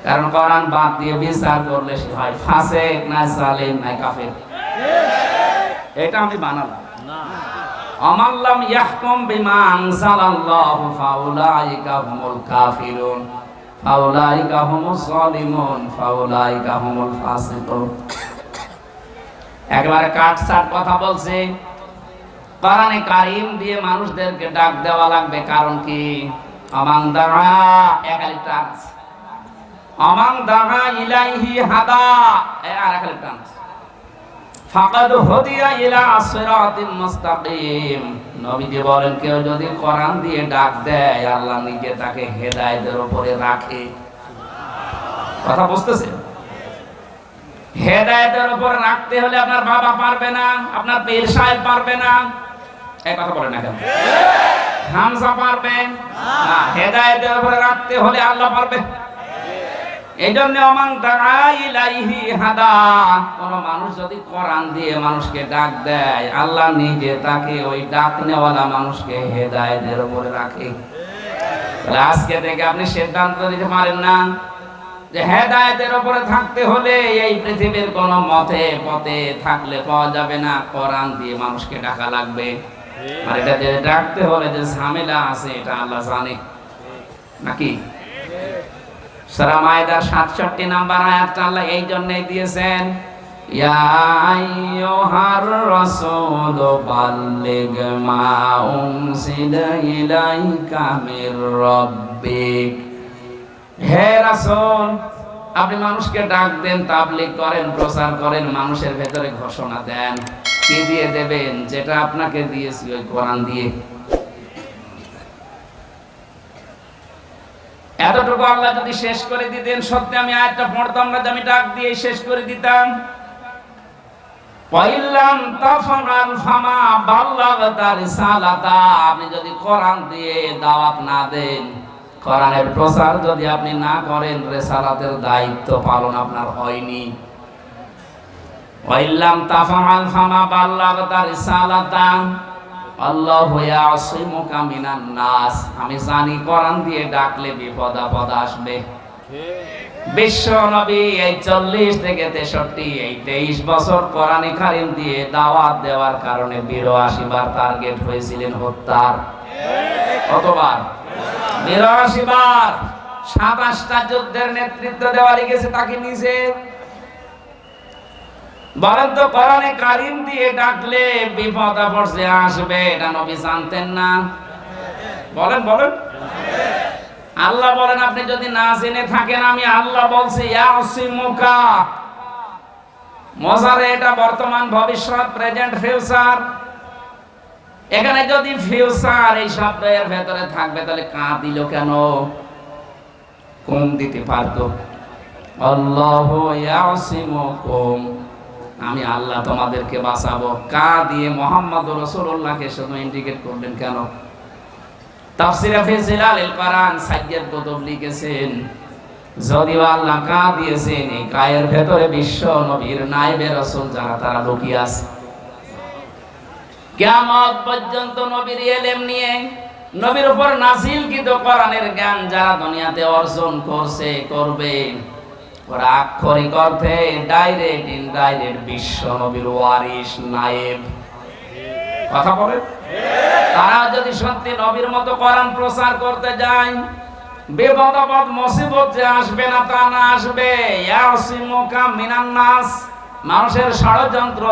কারণ কোরআন বাদ দিয়ে বিচার করলে সে হয় ফাসিক, না জালিম, না কাফের। এটা আমি বানালাম না। আমাল্লাম ইয়াহকুম বিমা আনজালাল্লাহু ফাউলাইকা হুমুল কাফিরুন ফাউলাইকা হুমুজ জালিমুন ফাউলাইকা হুমুল ফাসিকুন। একবারে কাটছাট কথা বলছে। কোরআনে কারীম দিয়ে মানুষদেরকে ডাক দেওয়া লাগবে, কারণ কি? আমান দাআ একালিটা আছে, আমান দাআ ইলাইহি হাদা আর একালিটা আছে, ফাকাদ হুদিয়া ইলা সিরাতিম মুস্তাকিম। নবীজি বলেন, কেউ যদি কোরআন দিয়ে ডাক দেয়, আল্লাহ নিজে তাকে হেদায়েতের উপরে রাখে। কথা বুঝতেছেন? হেদায়েতের উপরে রাখতে হলে আপনার বাবা পারবে না, আপনার পীর সাহেব পারবে না। এই কথা বলেন না কেন? হামজা পারবে না। হেদায়েতের উপরে রাখতে হলে আল্লাহ পারবে। এইজন্য আমান দাআ ইলাইহি হাদা, কোন মানুষ যদি কোরআন দিয়ে মানুষকে ডাক দেয়, আল্লাহ নিজে তাকে ওই ডাক নেওয়ালা মানুষকে হেদায়েতের উপরে রাখে। তাহলে আজকে থেকে আপনি সিদ্ধান্ত নিতে পারেন না যে হেদায়েতের উপরে থাকতে হলে এই পৃথিবীর কোন মতে পথে থাকলে পাওয়া যাবে না, কোরআন দিয়ে মানুষকে ডাকা লাগবে। আর এটা যে ডাকতে হলে যে ঝামেলা আছে, এটা আল্লাহ জানে নাকি? সূরা মায়েদার ৬৭ নাম্বার আয়াতটা আল্লাহ এই জন্যই দিয়েছেন, ইয়া আইয়ুহার রাসূল বাল্লিগ মা উনজিলা ইলাইকা মির রাব্বিক। হে রাসূল, আপনি মানুষকে ডাক দেন, তাবলীগ করেন, প্রচার করেন, মানুষের ভেতরে ঘোষণা দেন। কি দিয়ে দেবেন? যেটা আপনাকে দিয়েছি ওই কোরআন দিয়ে। এতটুকু আল্লাহ যদি শেষ করে দিতেন, সত্যি আমি আয়াতটা পড়তাম না, আমি ডাক দিয়ে শেষ করে দিতাম। ওয়াইল্লাম তাফআল ফামা বাল্লাগতা রিসালাতা। আপনি যদি কোরআন দিয়ে দাওয়াত না দেন, কোরআনের প্রচার যদি আপনি না করেন, রিসালাতের দায়িত্ব পালন আপনার হয়নি। ওয়াইল্লাম তাফআল ফামা বাল্লাগতা রিসালাতা আল্লাহু ইয়াসিমুকা মিনান নাস। আমি জানি কোরআন দিয়ে ডাকলে বিপদ আপদ আসবে। বিশ্ব নবী এই ৪০ থেকে ৬৩ এই ২৩ বছর কোরআনে কারীম দিয়ে দাওয়াত দেওয়ার কারণে ৮২ বার টার্গেট হয়েছিলেন হত্যার। কতবার? ৮২ বার। ২৭টা যুদ্ধের নেতৃত্ব দেওয়া গেছে তাকে নিজে। বলেন তো, কোরআনে কারীম দিয়ে ডাকলে বিপদ আপদ যে আসবে, এটা নবী জানতেন না? বলেন বলেন। আল্লাহ বলেন, আপনি যদি না জেনে থাকেন, আমি আল্লাহ বলছি ইয়াসিমুকা। মজারে এটা বর্তমান, ভবিষ্যৎ, প্রেজেন্ট, ফিউচার। এখানে যদি ফিউচার এই শব্দের ভেতরে থাকবে, তাহলে কা দিল কেন? কম দিতে পারতো। আল্লাহু ইয়াসিমুকুম, আমি আল্লাহ তোমাদেরকে বাঁচাবো। কা দিয়ে মুহাম্মদুর রাসূলুল্লাহকে শুধু ইন্ডিকেট করলেন কেন? তাফসীরে ফি জিলালিল কোরআন সাইয়্যিদ কুতুব লিখেছেন, যদিও আল্লাহ কা দিয়েছেন, এই কায়ের ভেতরে বিশ্ব নবীর নায়েবে রাসূল যারা, তারা লুকিয়ে আছে। কিয়ামত পর্যন্ত নবীর ইলম নিয়ে, নবীর উপর নাযিলকৃত কোরআনের জ্ঞান যারা দুনিয়াতে অর্জন করছে, করবে, ওরা আক্ষরিক অর্থে ডাইরেক্ট ইনডাইরেক্ট বিশ্ব নবীর ওয়ারিস, নায়েব। কথা বলে, তারা যদি সত্যি নবীর মতো কোরআন প্রচার করতে যায়, বিপদ আপদ মুসিবত যে আসবে না তা না, আসবে। ইয়াসিমুকা মিনান নাস, মানুষের ষড়যন্ত্র,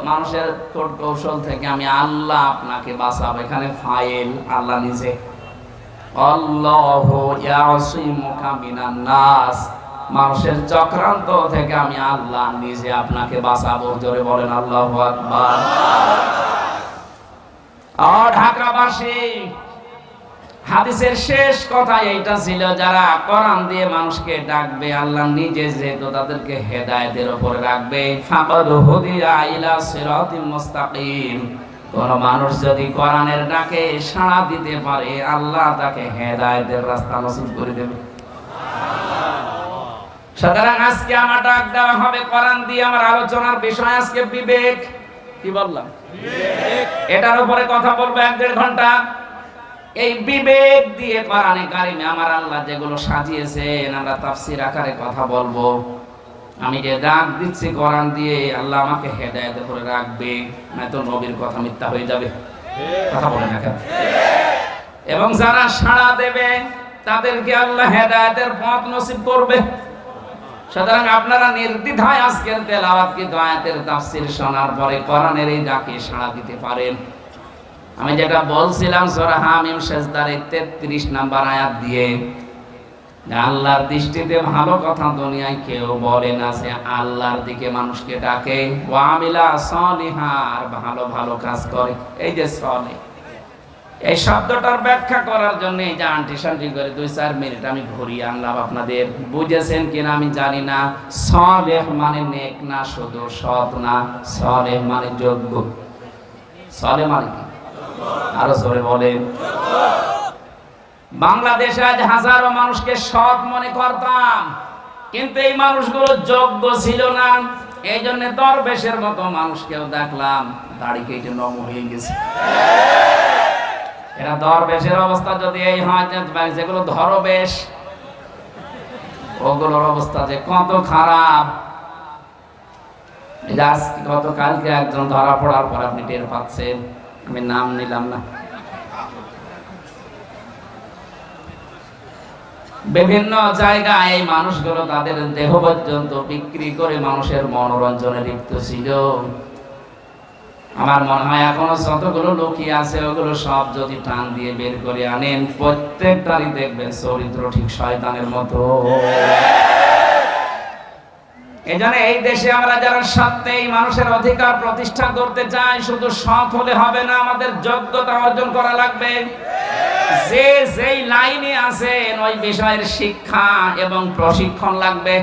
মানুষের কূট কৌশল থেকে আমি আল্লাহ আপনাকে বাঁচাবো। এখানে ফাইল আল্লাহ নিজে। আল্লাহু ইয়াসিমুকা মিনান নাস, মানুষের চক্রান্ত থেকে আমি আল্লাহ নিজে আপনাকে বাঁচাবো। জোরে বলেন আল্লাহু আকবার। ঢাকাবাসী, হাদিসের শেষ কথা এইটা ছিল, যারা কোরআন দিয়ে মানুষকে ডাকবে, আল্লাহ নিজে যেহেতু তাদেরকে হেদায়েতের উপরে রাখবে। ফাকাদ হুদিয়া ইলা সিরাতিম মুস্তাকিম। কোন মানুষ যদি কোরআনের ডাকে সাড়া দিতে পারে, আল্লাহ তাকে হেদায়েতের রাস্তা নসিব করে দেবে। সুতরাং আজকে আমার ডাক দেওয়া হবে কোরআন দিয়ে। আমার আলোচনার বিষয় আজকে বিবেক। কি বললাম? বিবেক। এটার উপরে কথা বলবো ১-১.৫ ঘন্টা। এই বিবেক দিয়ে কোরআনে কারিমে আমার আল্লাহ যেগুলো সাজিয়েছেন, আমরা তাফসীর আকারে কথা বলবো। আমি যে ডাক দিচ্ছি কোরআন দিয়ে, আল্লাহ আমাকে হেদায়েত করে রাখবে, নয়তো নবীর কথা মিথ্যা হয়ে যাবে। কথা বলে না কেন? এবং যারা সাড়া দেবে তাদেরকে আল্লাহ হেদায়েতের পথ নসিব করবে। সুতরাং আপনারা নির্দ্বিধায় আজকের তেলাওয়াতকৃত আয়াতের তাফসীর শোনার পরে কোরআনের এই ডাকে সাড়া দিতে পারেন। আমি যেটা বলছিলাম সূরা হামিম সিজদার 33 নাম্বার আয়াত দিয়ে, আল্লাহর দৃষ্টিতে ভালো কথা দুনিয়ায় কেউ বলে না, যে আল্লাহর দিকে মানুষকে ডাকে, ওয়া আমিলা সালিহা, আর ভালো ভালো কাজ করে। এই যে সালেহ, এই শব্দটার ব্যাখ্যা করার জন্য এই যে আন্টি করে 2-4 মিনিট আমি ঘুরিয়ে আনলাম আপনাদের। বুঝেছেন কিনা আমি জানি না। সালেহ মানে নেক না, শুধু সৎ না। সালেহ মানে যোগ্য। সালেহ মানে কি? আরো জোরে বলেন। বাংলাদেশে আজ হাজারো মানুষকে সৎ মনে করতাম, কিন্তু এই মানুষগুলো যোগ্য ছিল না। এই জন্য দরবেশের মতো মানুষকেও দেখলাম দাড়ি কেটে নম হয়ে গেছে। এরা দরবেশের অবস্থা যদি এই হয়, যেগুলো ধরবেশ, ওগুলোর অবস্থা যে কত খারাপ। গতকালকে একজন ধরা পড়ার পর আপনি টের পাচ্ছেন, আমি নাম নিলাম না। বিভিন্ন জায়গায় এই মানুষগুলো তাদের দেহ পর্যন্ত বিক্রি করে মানুষের মনোরঞ্জনে লিপ্ত ছিল। আমার মনে হয় এখনো যতগুলো লোকই আছে, ওগুলো সব যদি টান দিয়ে বের করে আনেন, প্রত্যেকটারই দেখবেন চরিত্র ঠিক শয়তানের মতো। এজন্য এই দেশে আমরা যারা সত্যি এই মানুষের অধিকার প্রতিষ্ঠা করতে চাই, শুধু সৎ হলে হবে না, আমাদের যোগ্যতা অর্জন করা লাগবে। যে যেই লাইনে আছেন ওই বিষয়ের শিক্ষা এবং প্রশিক্ষণ লাগবে।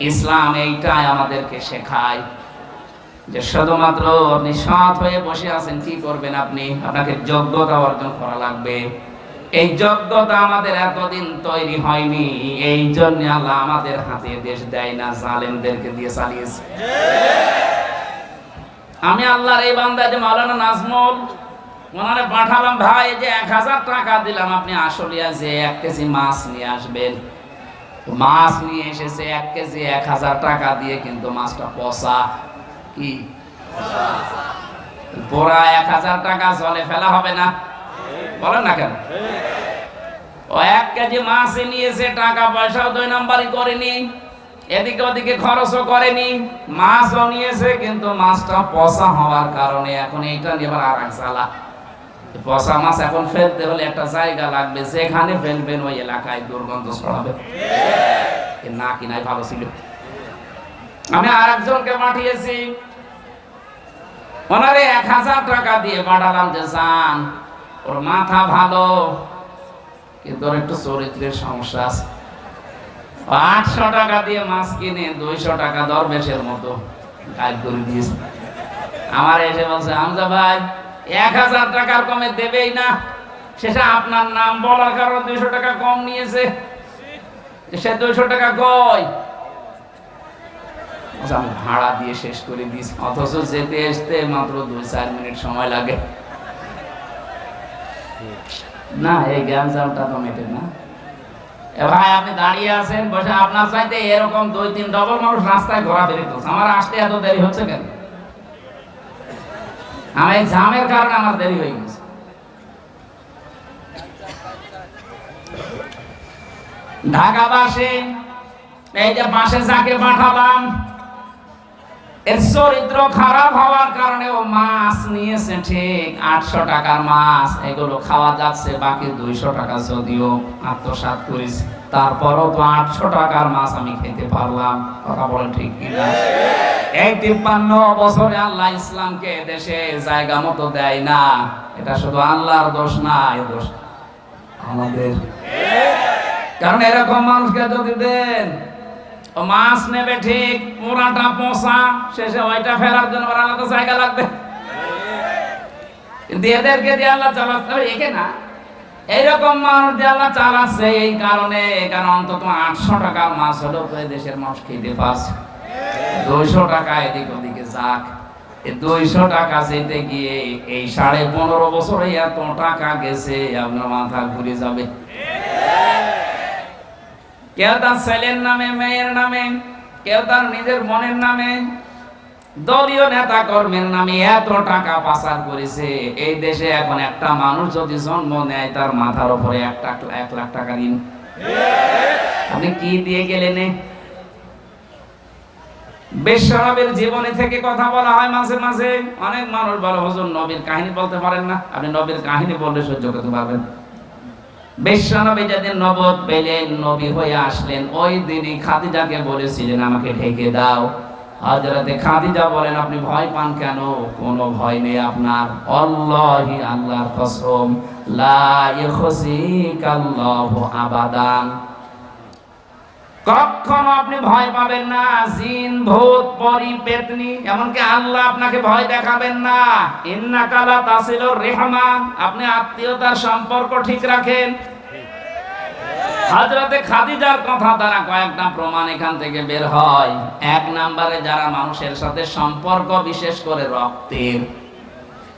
ইসলাম এইটাই আমাদেরকে শেখায় যে শুধুমাত্র আপনি সৎ হয়ে বসে আছেন, কি করবেন আপনি? আপনাকে যোগ্যতা অর্জন করা লাগবে। এই যোগ্যতা আমাদের এতদিন তৈরি হয়নি, এই জন্য আল্লাহ আমাদের হাতে দেশ দেয় না, জালেমদেরকে দিয়ে চালিয়েছে। আমি আল্লাহর এই বান্দা যে মাওলানা নাজমুল, ওনারে পাঠালাম, ভাই যে 1000 টাকা দিলাম, আপনি আসলিয়া যে 1 কেজি মাছ নিয়ে আসবেন। মাছ নিয়ে এসেছে 1 কেজি 1000 টাকা দিয়ে, কিন্তু মাছটা পচা। কি পুরা 1000 টাকা জলে ফেলা হবে না? বলেন না কেন? ও 1 কেজি মাছ নিয়েছে, টাকা পয়সাও 2 নাম্বারই করেনি, এদিকে ওদিকে খরচও করেনি, মাছও নিয়েছে, কিন্তু মাছটা পচা হওয়ার কারণে এখন এইটা নিয়ে আবার আর এক জ্বালা। পচা মাছ এখন ফেলতে হলে একটা জায়গা লাগবে, যেখানে ফেলবেন ওই এলাকায় দুর্গন্ধ ছড়াবে। না কিনাই ভালো ছিল। আমি আর একজনকে পাঠিয়েছি, ওনারে 1000 টাকা দিয়ে পাঠালাম যে যান, ওর মাথা ভালো কিন্তু ওর একটু চরিত্রের সমস্যা আছে। 800 টাকা দিয়ে মাছ কিনে 200 টাকা দরবেশের মতো গায়েব করে দিয়েছে। আমার এসে বলছে, হামজা ভাই 1000 টাকার কমে দেবেই না। শেষে আপনার নাম বলার কারণে 200 টাকা কম নিয়েছে। সে 200 টাকা কই? আমি ভাড়া দিয়ে শেষ করে দিয়েছি, অথচ যেতে আসতে মাত্র 2-4 মিনিট সময় লাগে। না, এই জ্ঞানজামটা তো মেটে না। ভাই আপনি দাঁড়িয়ে আছেন বসে, আপনার চাইতে এরকম 2-3 ডবল মানুষ রাস্তায় ঘোরাফেরি করছে, আমার আসতে এত দেরি হচ্ছে কেন? আমি এই জামের কারণে আমার দেরি হয়ে গেছে। ঢাকাবাসী এই যে পাশে যাকে পাঠালাম, এর চরিত্র খারাপ হওয়ার কারণে ও মাছ নিয়েছে ঠিক 800 টাকার মাছ, এগুলো খাওয়া যাচ্ছে, বাকি 200 টাকা যদিও আত্মসাৎ করেছি, তারপরও তো 800 টাকার মাছ আমি খেতে পারলাম। কথা বলেন ঠিক কিনা? এই 53 বছরে আল্লাহ ইসলামকে দেশে জায়গা মতো দেয় না, এটা শুধু আল্লাহর দোষ না, এই দোষ আমাদের। কারণ এরকম মানুষকে যদি দেন, ও মাছ নেবে ঠিক, পুরাটা পচা, শেষে ওইটা ফেলার জন্য আলাদা জায়গা লাগবে। কিন্তু এদেরকে দিয়ে আল্লাহ চালাচ্ছে, একে না, এইরকম মানুষ দিয়ে আল্লাহ চালাচ্ছে এই কারণে, কারণ অন্তত 800 টাকার মাছ হলেও তো দেশের মানুষ খেতে পারছে। 200 টাকা এদিক ওদিকে যাক, 200 টাকা চাইতে গিয়ে এই 15.5 বছরে এত টাকা গেছে, আপনার মাথা ঘুরে যাবে। কেউ তার ছেলের নামে, মেয়ের নামে, কেউ তার নিজের মনের নামে, দলীয় নেতা কর্মীর নামে এত টাকা পাচার করেছে। এই দেশে এখন একটা মানুষ যদি জন্ম নেয়, তার মাথার উপরে 1 লাখ টাকা ঋণ। আপনি কি দিয়ে গেলেন? বিশ্বনবীর জীবনী থেকে কথা বলা হয় মাঝে মাঝে। অনেক মানুষ বলে, হুজুর নবীর কাহিনী বলতে পারেন না। আপনি নবীর কাহিনী বললে সহ্য করতে পারবেন? বিশ্বনবী যেদিন নবুয়ত পেলেন, নবী হয়ে আসলেন, ওই দিনই খাদিজাকে বলেছিলেন, আমাকে ঢেকে দাও। হযরতে খাদিজা বলেন, আপনি ভয় পান কেন? কোনো ভয় নেই আপনার। আল্লাহি, আল্লাহর কসম, লা ইখজিকাল্লাহু আবাদান, কখনো আপনি ভয় পাবেন না। জিন, ভূত, পরী, পেতনি, এমনকি আল্লাহ আপনাকে ভয় দেখাবেন না। ইন্নাকা লা তাসিলুর রিহমা, আপনি আত্মীয়তার সম্পর্ক ঠিক রাখেন। হযরতে খাদিজার কথা দ্বারা কয়েকটা প্রমাণ এখান থেকে বের হয়। 1 নম্বরে, যারা মানুষের সাথে সম্পর্ক, বিশেষ করে রক্তের,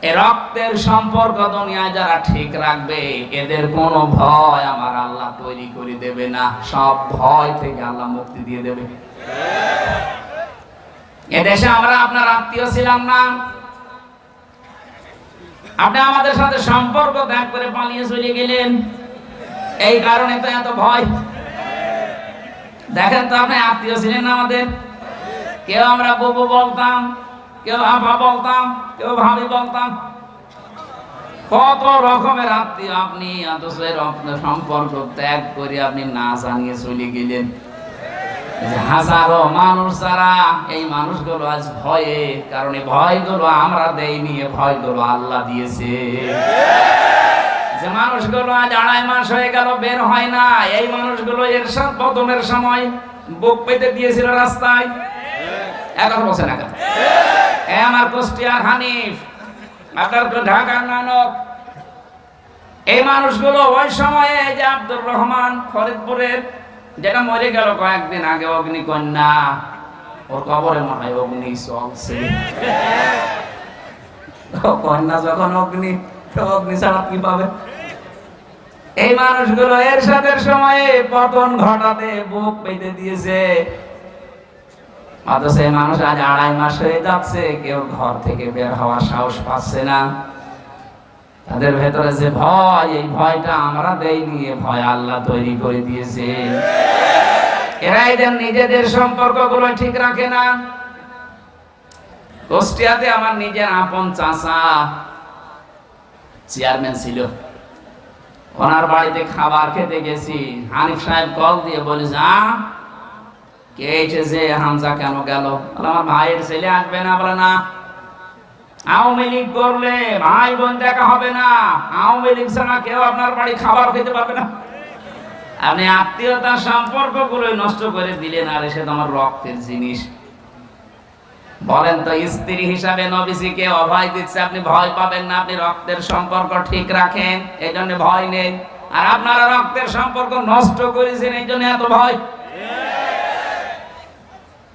এই রক্তের সম্পর্ক দুনিয়ায় যারা ঠিক রাখবে, এদের কোনো ভয় আমার আল্লাহ তৈরি করে দেবে না। সব ভয় থেকে আল্লাহ মুক্তি দিয়ে দেবে। এদেশে আমরা আপনার আত্মীয় ছিলাম না, আপনি আমাদের সাথে সম্পর্ক ত্যাগ করে পালিয়ে চলে গেলেন, এই কারণে তো এত ভয়। দেখেন তো, আপনি আত্মীয় ছিলেন না আমাদের। কেউ আমরা বুবু বলতাম, কেউ আপা বলতাম, কেউ ভাবি বলতাম, কত রকমের আত্মীয় আপনি। অথচ আপনার সম্পর্ক ত্যাগ করে আপনি না জানিয়ে চলে গেলেন। হাজারো মানুষ যারা, এই মানুষগুলো আজ ভয়ে, কারণ এই ভয়গুলো আমরা দেইনি, ভয়গুলো আল্লাহ দিয়েছে। যে মানুষগুলো আজ 2.5 মাস হয়ে গেল বের হয় না, এই মানুষগুলো এরশাদ বদনের সময় বুক পেতে দিয়েছিল রাস্তায়। এখন বলছে না কেন? আমার কুষ্টিয়ার হানিফ, আপনার ঢাকার নানক, এই মানুষগুলো ওই সময়ে, যে আব্দুর রহমান ফরিদপুরের, যেটা মরে গেল কয়েকদিন আগে, অগ্নিকন্যা, ওর কবরে মনে হয় অগ্নি চলছে। কন্যা যখন অগ্নি, তো অগ্নি ছাড়া কি পাবে? এই মানুষগুলো এরশাদের সময়ে পতন ঘটাতে বুক পেতে দিয়েছে। অথচ এই মানুষ আজ 2.5 মাস হয়ে যাচ্ছে, কেউ ঘর থেকে বের হওয়ার সাহস পাচ্ছে না। তাদের ভেতরে যে ভয়, এই ভয়টা আমরা দেইনি, ভয় আল্লাহ তৈরি করে দিয়েছে। এরা এদের নিজেদের সম্পর্কগুলো ঠিক রাখে না। কুষ্টিয়াতে আমার নিজের আপন চাচা চেয়ারম্যান ছিল, ওনার বাড়িতে খাবার খেতে গেছি। হানিফ সাহেব কল দিয়ে বলে, কে এসেছে? হামজা কেন গেল? আমার ভাইয়ের ছেলে আসবে না। বলে, না, আওয়ামী লীগ করলে ভাই বোন দেখা হবে না, আওয়ামী লীগ ছাড়া কেউ আপনার বাড়ি খাবার খেতে পারবে না। আপনি আত্মীয়তার সম্পর্ক গুলো নষ্ট করে দিলেন, আর এসে তোমার রক্তের জিনিস। বলেন তো, স্ত্রী হিসাবে নবীজিকে অভয় দিচ্ছে, আপনি ভয় পাবেন না। আপনি রক্তের সম্পর্ক ঠিক রাখেন, এই জন্য ভয় নেই। আর আপনারা রক্তের সম্পর্ক নষ্ট করেছেন, এই জন্য এত ভয়।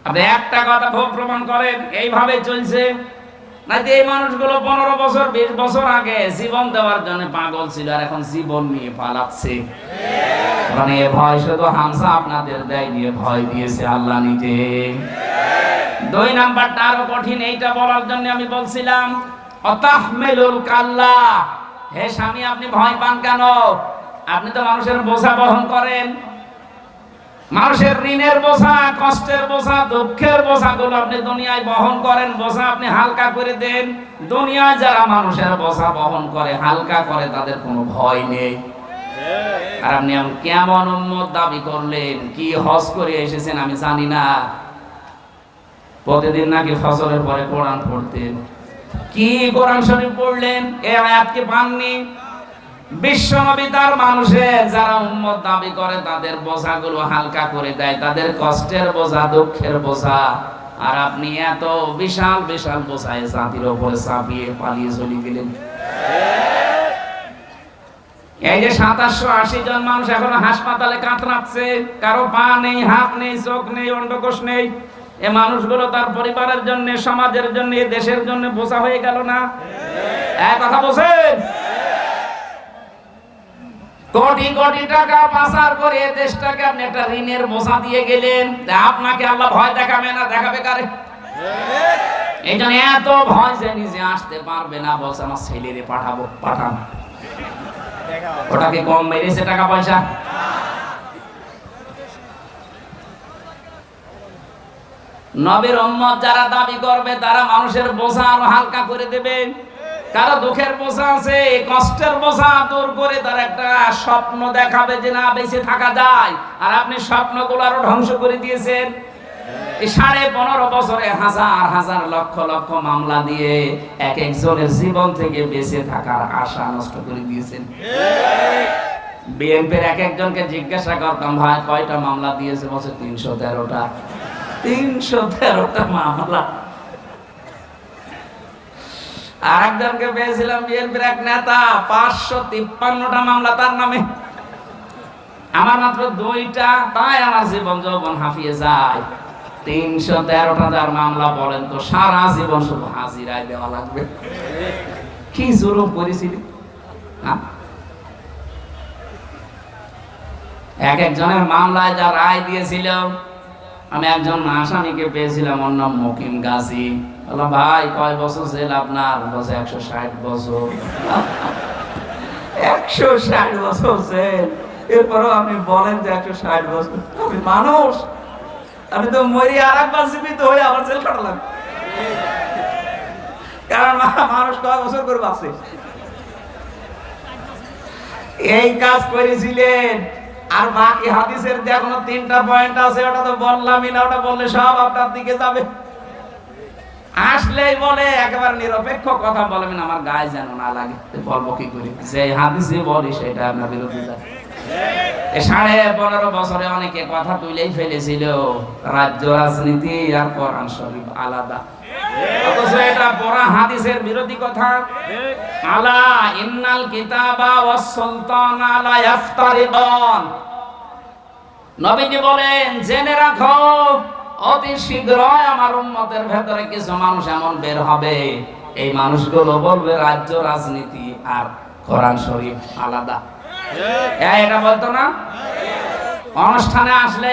আপনি একটা কথা খুব প্রমাণ করেন, এইভাবে চলছে না যে এই মানুষগুলো 15 বছর 20 বছর আগে জীবন দেওয়ার জন্য পাগল ছিল, আর এখন জীবন নিয়ে পালাচ্ছে। মানে ভয় শুধু হামজা আপনাদের দেয়নি, ভয় দিয়েছে আল্লাহ নিজে। 2 নাম্বারটা আরো কঠিন, এইটা বলার জন্য আমি বলছিলাম, অতাহমিলুল কাল্লা, হে স্বামী আপনি ভয় পান কেন? আপনি তো মানুষের বোঝা বহন করেন, মানুষের ঋণের বোঝা, কষ্টের বোঝা, দুঃখের বোঝাগুলো আপনি দুনিয়ায় বহন করেন। বোঝা আপনি হালকা করে দেন। দুনিয়ায় যারা মানুষের বোঝা বহন করে, হালকা করে, তাদের কোনো ভয় নেই। আর আপনি কেমন উম্মত দাবি করলেন? কি হজ করে এসেছেন আমি জানি না, প্রতিদিন নাকি ফজরের পরে কোরআন পড়তেন। কি কোরআন শরীফ পড়লেন? এই আয়াতকে পাননি? বিশ্বনবী তার মানুষের যারা উম্মত দাবি করে, তাদের বোঝাগুলো হালকা করে দেয়, তাদের কষ্টের বোঝা, দুঃখের বোঝা। আর আপনি এত বিশাল বিশাল বোঝায় জাতির উপরে চাপিয়ে পালিয়ে চলে গেলেন। এই যে 2780 জন মানুষ এখনো হাসপাতালে কাতরাচ্ছে, কারো পা নেই, হাত নেই, চোখ নেই, অন্ডকোষ নেই, এ মানুষগুলো তার পরিবারের জন্য, সমাজের জন্য, দেশের জন্য বোঝা হয়ে গেল না? এক কথা বলছেন। কোটি কোটি টাকা পাচার করে দেশটাকে আপনি একটা ঋণের বোঝা দিয়ে গেলেন। আপনাকে আল্লাহ ভয় দেখাবে না, দেখাবে কারে? এই জন্য এত ভয় যে নিজে আসতে পারবে না, বলছে আমার ছেলেরে পাঠাবো। পাঠান, ওটাকে কম মেরেছে টাকা পয়সা? নবীর উম্মত যারা দাবি করবে তারা মানুষের বোঝা আরো হালকা করে দেবে। কারো দুঃখের বোঝা আছে, কষ্টের বোঝা দূর করে তার একটা স্বপ্ন দেখাবে যে না বেঁচে থাকা যায়। আর আপনি স্বপ্নগুলো আরো ধ্বংস করে দিয়েছেন। এই 15.5 বছরে হাজার হাজার লক্ষ লক্ষ মামলা দিয়ে এক একজনের জীবন থেকে বেঁচে থাকার আশা নষ্ট করে দিয়েছেন। বিএনপির এক একজনকে জিজ্ঞাসা করতাম, ভাই কয়টা মামলা দিয়েছে? বলছে 313টা। 313টা মামলা। আর একজনকে পেয়েছিলাম বিএনপির এক নেতা, 553টা মামলা তার নামে। আমার মাত্র 2টা, তাই আমার জীবন যৌবন হাঁপিয়ে যায়। 313টা যার মামলা, বলেন তো সারা জীবন শুধু হাজিরায় দেওয়া লাগবে। কি জুলুম করেছিলি। এক একজনের মামলায় যা রায় দিয়েছিল, আমি একজন আসামিকে পেয়েছিলাম, ওর নাম মকিম গাজী। বললাম, ভাই কয় বছর জেল আপনার? বলছে 160 বছর। 160 বছর জেল। এরপরও আপনি বলেন যে 160 বছর। আমি মানুষ, আমি তো মরি আর একবার জীবিত হয়ে আবার জেল কাটালাম। কারণ মানুষ কয় বছর করে বাঁচে। এই কাজ করেছিলেন। আর বাকি হাদিসের যে এখনো 3টা পয়েন্ট আছে, ওটা তো বললামই না। ওটা বললে সব আপনার দিকে যাবে। আসলেই বলে একেবারে নিরপেক্ষ কথা বলবেন, আমার গায়ে যেন না লাগে। বলবো কি করি? যে হাদিসে বলি সেটা আপনার বিরুদ্ধে যায়। 15.5 বছরে অনেকে কথা তুলেই ফেলেছিল রাজ্য রাজনীতি আর কোরআন শরীফ আলাদা। অথচ এটা পুরা হাদিসের বিরোধী কথা। আলা ইন্নাল কিতাবা ওয়াস সুলতানা লা ইফতারিকান। নবীজি বলেন, জেনে রাখো অতি শীঘ্রই আমার উম্মতের ভেতরে কিছু মানুষ এমন বের হবে, এই মানুষগুলো বলবে রাজ্য রাজনীতি আর কোরআন শরীফ আলাদা। এটা বলতো না অনুষ্ঠানে আসলে।